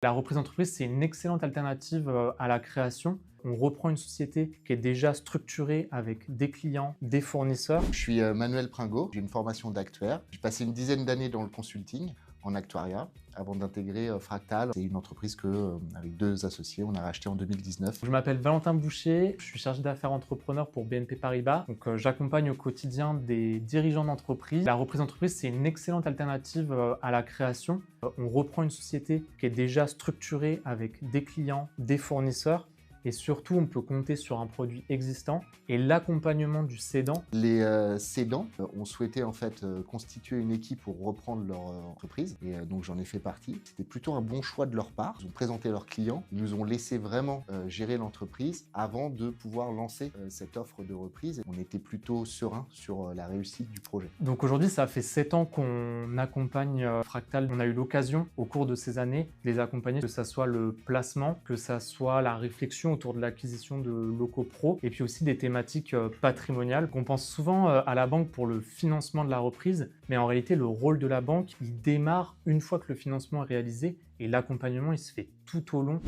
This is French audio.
La reprise d'entreprise, c'est une excellente alternative à la création. On reprend une société qui est déjà structurée avec des clients, des fournisseurs. Je suis Manuel Pringot, j'ai une formation d'actuaire. J'ai passé une dizaine d'années dans le consulting, en actuariat, avant d'intégrer Fractal. C'est une entreprise que, avec deux associés, on a racheté en 2019. Je m'appelle Valentin Boucher, je suis chargé d'affaires entrepreneur pour BNP Paribas. J'accompagne au quotidien des dirigeants d'entreprise. La reprise d'entreprise, c'est une excellente alternative à la création. On reprend une société qui est déjà structurée avec des clients, des fournisseurs. Et surtout, on peut compter sur un produit existant et l'accompagnement du cédant. Les cédants ont souhaité en fait constituer une équipe pour reprendre leur entreprise et donc j'en ai fait partie. C'était plutôt un bon choix de leur part. Ils ont présenté leurs clients, ils nous ont laissé vraiment gérer l'entreprise avant de pouvoir lancer cette offre de reprise. On était plutôt serein sur la réussite du projet. Donc aujourd'hui, ça fait 7 ans qu'on accompagne Fractal. On a eu l'occasion au cours de ces années de les accompagner, que ça soit le placement, que ça soit la réflexion autour de l'acquisition de locaux pro et puis aussi des thématiques patrimoniales. On pense souvent à la banque pour le financement de la reprise, mais en réalité, le rôle de la banque, il démarre une fois que le financement est réalisé et l'accompagnement, il se fait tout au long.